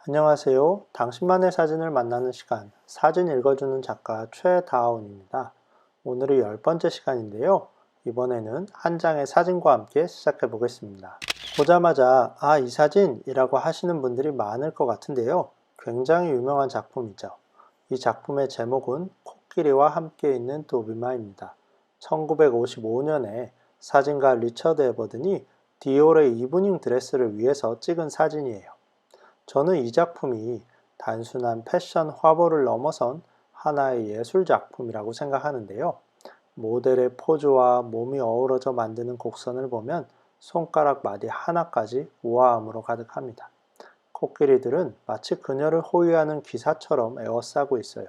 안녕하세요. 당신만의 사진을 만나는 시간, 사진 읽어주는 작가 최다운입니다. 오늘이 10번째 시간인데요. 이번에는 한 장의 사진과 함께 시작해 보겠습니다. 보자마자 이 사진이라고 하시는 분들이 많을 것 같은데요. 굉장히 유명한 작품이죠. 이 작품의 제목은 코끼리와 함께 있는 도비마입니다. 1955년에 사진가 리처드 에버든이 디올의 이브닝 드레스를 위해서 찍은 사진이에요. 저는 이 작품이 단순한 패션 화보를 넘어선 하나의 예술 작품이라고 생각하는데요. 모델의 포즈와 몸이 어우러져 만드는 곡선을 보면 손가락 마디 하나까지 우아함으로 가득합니다. 코끼리들은 마치 그녀를 호위하는 기사처럼 에워싸고 있어요.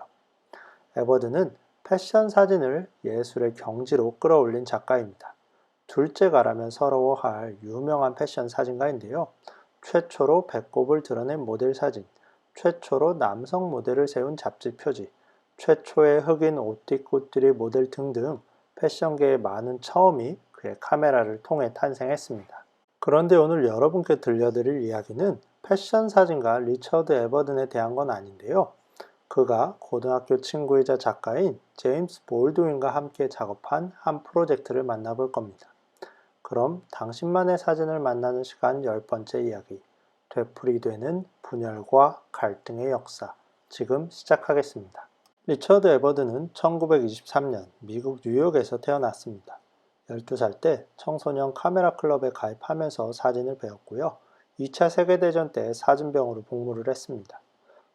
에버드는 패션 사진을 예술의 경지로 끌어올린 작가입니다. 둘째가라면 서러워할 유명한 패션 사진가인데요. 최초로 배꼽을 드러낸 모델 사진, 최초로 남성 모델을 세운 잡지 표지, 최초의 흑인 옷띠꽃들이 모델 등등 패션계의 많은 처음이 그의 카메라를 통해 탄생했습니다. 그런데 오늘 여러분께 들려드릴 이야기는 패션 사진가 리처드 에버든에 대한 건 아닌데요. 그가 고등학교 친구이자 작가인 제임스 볼드윈과 함께 작업한 한 프로젝트를 만나볼 겁니다. 그럼 당신만의 사진을 만나는 시간 10번째 이야기, 되풀이되는 분열과 갈등의 역사, 지금 시작하겠습니다. 리처드 에버드는 1923년 미국 뉴욕에서 태어났습니다. 12살 때 청소년 카메라 클럽에 가입하면서 사진을 배웠고요. 2차 세계대전 때 사진병으로 복무를 했습니다.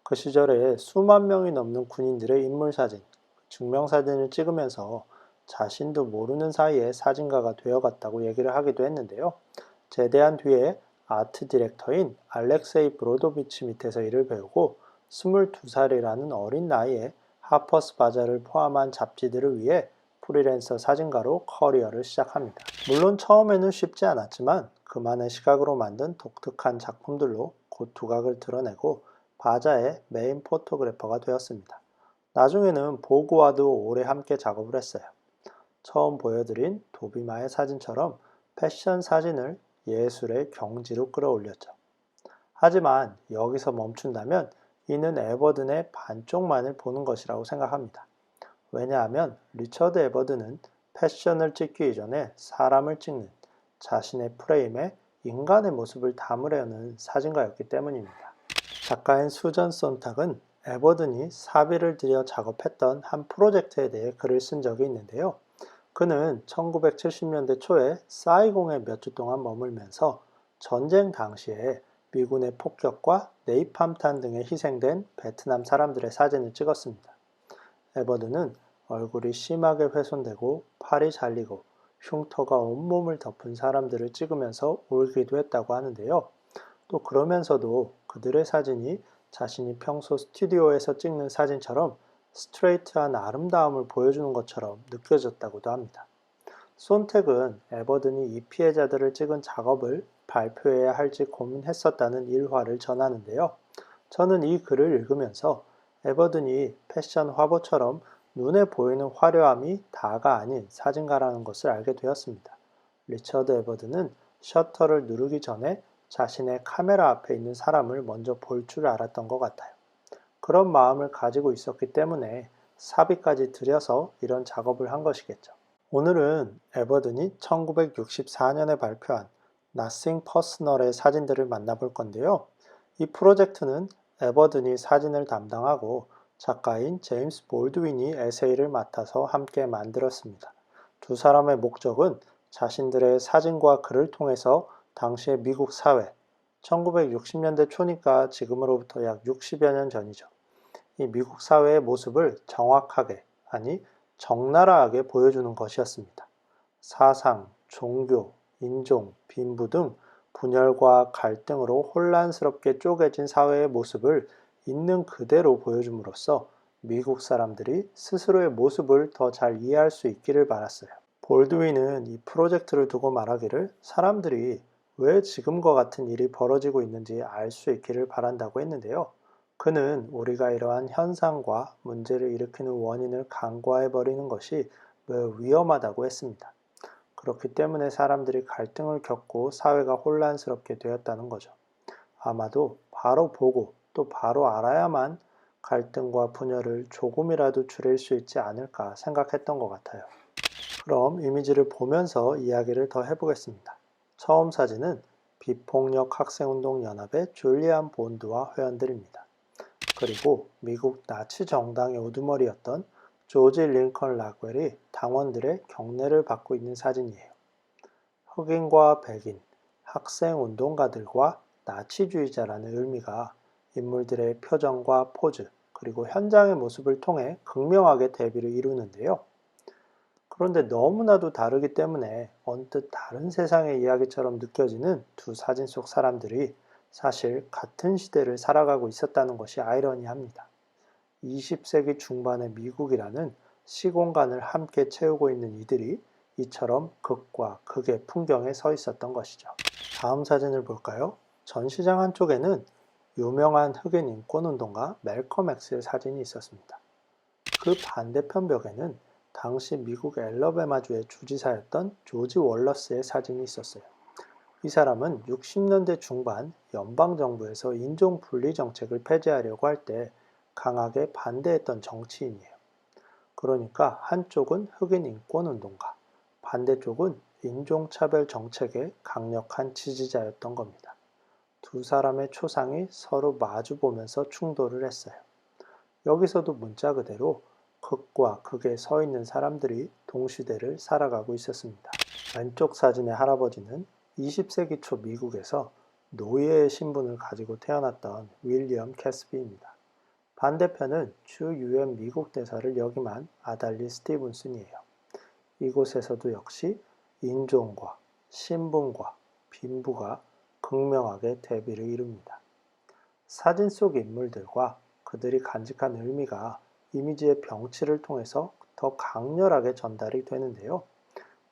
그 시절에 수만 명이 넘는 군인들의 인물사진, 증명사진을 찍으면서 자신도 모르는 사이에 사진가가 되어갔다고 얘기를 하기도 했는데요. 제대한 뒤에 아트 디렉터인 알렉세이 브로도비치 밑에서 일을 배우고 22살이라는 어린 나이에 하퍼스 바자를 포함한 잡지들을 위해 프리랜서 사진가로 커리어를 시작합니다. 물론 처음에는 쉽지 않았지만 그만의 시각으로 만든 독특한 작품들로 곧 두각을 드러내고 바자의 메인 포토그래퍼가 되었습니다. 나중에는 보고와도 오래 함께 작업을 했어요. 처음 보여드린 도비마의 사진처럼 패션 사진을 예술의 경지로 끌어올렸죠. 하지만 여기서 멈춘다면 이는 에버든의 반쪽만을 보는 것이라고 생각합니다. 왜냐하면 리처드 에버든은 패션을 찍기 이전에 사람을 찍는 자신의 프레임에 인간의 모습을 담으려는 사진가였기 때문입니다. 작가인 수전 손탁은 에버든이 사비를 들여 작업했던 한 프로젝트에 대해 글을 쓴 적이 있는데요. 그는 1970년대 초에 사이공에 몇 주 동안 머물면서 전쟁 당시에 미군의 폭격과 네이팜탄 등에 희생된 베트남 사람들의 사진을 찍었습니다. 에버드는 얼굴이 심하게 훼손되고 팔이 잘리고 흉터가 온몸을 덮은 사람들을 찍으면서 울기도 했다고 하는데요. 또 그러면서도 그들의 사진이 자신이 평소 스튜디오에서 찍는 사진처럼 스트레이트한 아름다움을 보여주는 것처럼 느껴졌다고도 합니다. 손택은 에버든이 이 피해자들을 찍은 작업을 발표해야 할지 고민했었다는 일화를 전하는데요. 저는 이 글을 읽으면서 에버든이 패션 화보처럼 눈에 보이는 화려함이 다가 아닌 사진가라는 것을 알게 되었습니다. 리처드 에버든은 셔터를 누르기 전에 자신의 카메라 앞에 있는 사람을 먼저 볼 줄 알았던 것 같아요. 그런 마음을 가지고 있었기 때문에 사비까지 들여서 이런 작업을 한 것이겠죠. 오늘은 에버든이 1964년에 발표한 Nothing Personal의 사진들을 만나볼 건데요. 이 프로젝트는 에버든이 사진을 담당하고 작가인 제임스 볼드윈이 에세이를 맡아서 함께 만들었습니다. 두 사람의 목적은 자신들의 사진과 글을 통해서 당시의 미국 사회, 1960년대 초니까 지금으로부터 약 60여 년 전이죠. 이 미국 사회의 모습을 정확하게, 아니 적나라하게 보여주는 것이었습니다. 사상, 종교, 인종, 빈부 등 분열과 갈등으로 혼란스럽게 쪼개진 사회의 모습을 있는 그대로 보여줌으로써 미국 사람들이 스스로의 모습을 더 잘 이해할 수 있기를 바랐어요. 볼드윈은 이 프로젝트를 두고 말하기를 사람들이 왜 지금과 같은 일이 벌어지고 있는지 알 수 있기를 바란다고 했는데요. 그는 우리가 이러한 현상과 문제를 일으키는 원인을 간과해버리는 것이 매우 위험하다고 했습니다. 그렇기 때문에 사람들이 갈등을 겪고 사회가 혼란스럽게 되었다는 거죠. 아마도 바로 보고 또 바로 알아야만 갈등과 분열을 조금이라도 줄일 수 있지 않을까 생각했던 것 같아요. 그럼 이미지를 보면서 이야기를 더 해보겠습니다. 처음 사진은 비폭력 학생운동 연합의 줄리안 본드와 회원들입니다. 그리고 미국 나치 정당의 우두머리였던 조지 링컨 락웰이 당원들의 경례를 받고 있는 사진이에요. 흑인과 백인, 학생운동가들과 나치주의자라는 의미가 인물들의 표정과 포즈, 그리고 현장의 모습을 통해 극명하게 대비를 이루는데요. 그런데 너무나도 다르기 때문에 언뜻 다른 세상의 이야기처럼 느껴지는 두 사진 속 사람들이 사실 같은 시대를 살아가고 있었다는 것이 아이러니합니다. 20세기 중반의 미국이라는 시공간을 함께 채우고 있는 이들이 이처럼 극과 극의 풍경에 서 있었던 것이죠. 다음 사진을 볼까요? 전시장 한쪽에는 유명한 흑인 인권운동가 멜컴 X의 사진이 있었습니다. 그 반대편 벽에는 당시 미국 앨러베마주의 주지사였던 조지 월러스의 사진이 있었어요. 이 사람은 60년대 중반 연방정부에서 인종분리 정책을 폐지하려고 할 때 강하게 반대했던 정치인이에요. 그러니까 한쪽은 흑인 인권운동가, 반대쪽은 인종차별 정책의 강력한 지지자였던 겁니다. 두 사람의 초상이 서로 마주보면서 충돌을 했어요. 여기서도 문자 그대로 극과 극에 서 있는 사람들이 동시대를 살아가고 있었습니다. 왼쪽 사진의 할아버지는 20세기 초 미국에서 노예의 신분을 가지고 태어났던 윌리엄 캐스비입니다. 반대편은 주 유엔 미국 대사를 역임한 아달리 스티븐슨이에요. 이곳에서도 역시 인종과 신분과 빈부가 극명하게 대비를 이룹니다. 사진 속 인물들과 그들이 간직한 의미가 이미지의 병치를 통해서 더 강렬하게 전달이 되는데요.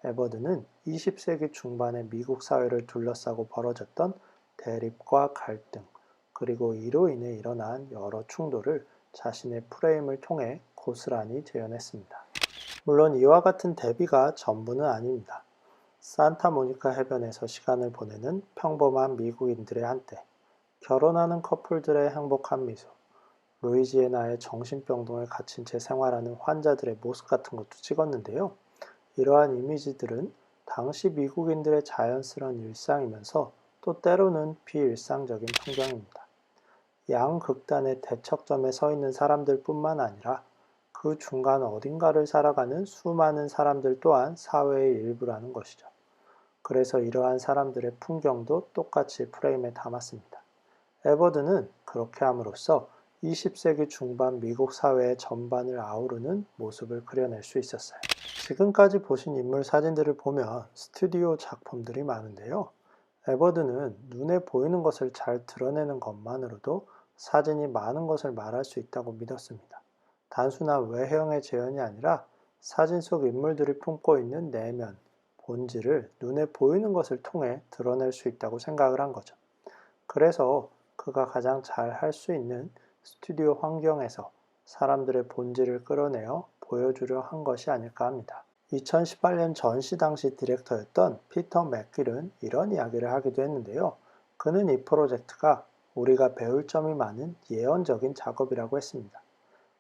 에버드는 20세기 중반의 미국 사회를 둘러싸고 벌어졌던 대립과 갈등, 그리고 이로 인해 일어난 여러 충돌을 자신의 프레임을 통해 고스란히 재현했습니다. 물론 이와 같은 대비가 전부는 아닙니다. 산타모니카 해변에서 시간을 보내는 평범한 미국인들의 한때, 결혼하는 커플들의 행복한 미소, 루이지애나의 정신병동에 갇힌 채 생활하는 환자들의 모습 같은 것도 찍었는데요. 이러한 이미지들은 당시 미국인들의 자연스러운 일상이면서 또 때로는 비일상적인 풍경입니다. 양극단의 대척점에 서 있는 사람들뿐만 아니라 그 중간 어딘가를 살아가는 수많은 사람들 또한 사회의 일부라는 것이죠. 그래서 이러한 사람들의 풍경도 똑같이 프레임에 담았습니다. 에버드는 그렇게 함으로써 20세기 중반 미국 사회의 전반을 아우르는 모습을 그려낼 수 있었어요. 지금까지 보신 인물 사진들을 보면 스튜디오 작품들이 많은데요. 에버드는 눈에 보이는 것을 잘 드러내는 것만으로도 사진이 많은 것을 말할 수 있다고 믿었습니다. 단순한 외형의 재현이 아니라 사진 속 인물들이 품고 있는 내면, 본질을 눈에 보이는 것을 통해 드러낼 수 있다고 생각을 한 거죠. 그래서 그가 가장 잘 할 수 있는 스튜디오 환경에서 사람들의 본질을 끌어내어 보여주려 한 것이 아닐까 합니다. 2018년 전시 당시 디렉터였던 피터 맥길은 이런 이야기를 하기도 했는데요. 그는 이 프로젝트가 우리가 배울 점이 많은 예언적인 작업이라고 했습니다.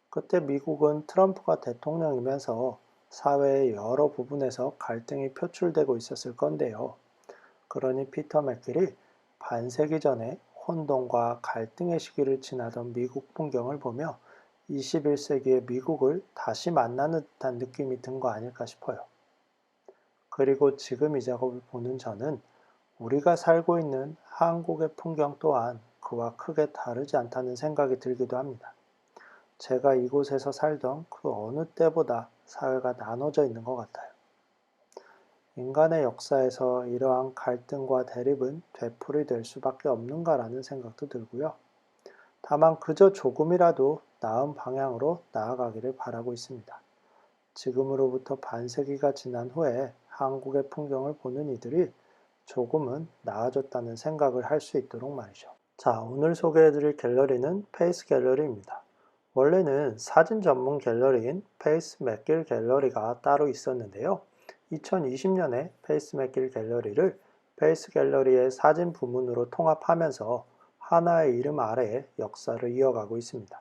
그때 미국은 트럼프가 대통령이면서 사회의 여러 부분에서 갈등이 표출되고 있었을 건데요. 그러니 피터 맥길이 반세기 전에 혼돈과 갈등의 시기를 지나던 미국 풍경을 보며 21세기의 미국을 다시 만나는 듯한 느낌이 든 거 아닐까 싶어요. 그리고 지금 이 작업을 보는 저는 우리가 살고 있는 한국의 풍경 또한 그와 크게 다르지 않다는 생각이 들기도 합니다. 제가 이곳에서 살던 그 어느 때보다 사회가 나눠져 있는 것 같아요. 인간의 역사에서 이러한 갈등과 대립은 되풀이될 수밖에 없는가라는 생각도 들고요. 다만 그저 조금이라도 나은 방향으로 나아가기를 바라고 있습니다. 지금으로부터 반세기가 지난 후에 한국의 풍경을 보는 이들이 조금은 나아졌다는 생각을 할 수 있도록 말이죠. 자, 오늘 소개해드릴 갤러리는 페이스 갤러리입니다. 원래는 사진 전문 갤러리인 페이스 맥길 갤러리가 따로 있었는데요. 2020년에 페이스 맥길 갤러리를 페이스 갤러리의 사진 부문으로 통합하면서 하나의 이름 아래 역사를 이어가고 있습니다.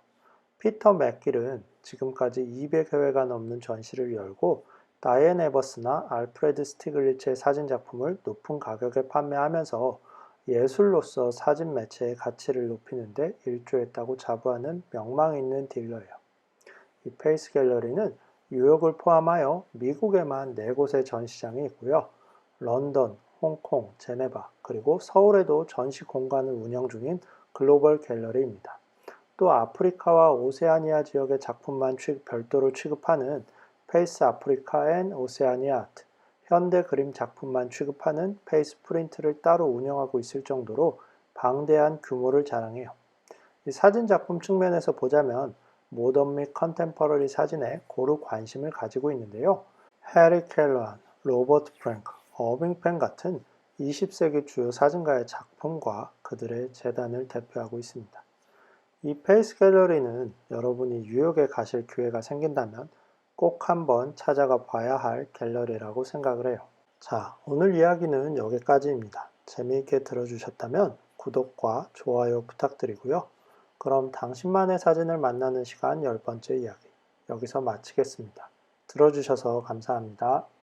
피터 맥길은 지금까지 200회가 넘는 전시를 열고 다이앤 에버스나 알프레드 스티글리츠의 사진 작품을 높은 가격에 판매하면서 예술로서 사진 매체의 가치를 높이는 데 일조했다고 자부하는 명망 있는 딜러예요. 이 페이스 갤러리는 뉴욕을 포함하여 미국에만 4곳의 전시장이 있고요. 런던, 홍콩, 제네바, 그리고 서울에도 전시 공간을 운영 중인 글로벌 갤러리입니다. 또 아프리카와 오세아니아 지역의 작품만 별도로 취급하는 페이스 아프리카 앤 오세아니아 아트, 현대 그림 작품만 취급하는 페이스 프린트를 따로 운영하고 있을 정도로 방대한 규모를 자랑해요. 이 사진 작품 측면에서 보자면 모던 및 컨템퍼러리 사진에 고루 관심을 가지고 있는데요. 해리 켈러한, 로버트 프랭크, 어빙 펜 같은 20세기 주요 사진가의 작품과 그들의 재단을 대표하고 있습니다. 이 페이스 갤러리는 여러분이 뉴욕에 가실 기회가 생긴다면 꼭 한번 찾아가 봐야 할 갤러리라고 생각을 해요. 자, 오늘 이야기는 여기까지입니다. 재미있게 들어주셨다면 구독과 좋아요 부탁드리고요. 그럼 당신만의 사진을 만나는 시간 10번째 이야기 여기서 마치겠습니다. 들어주셔서 감사합니다.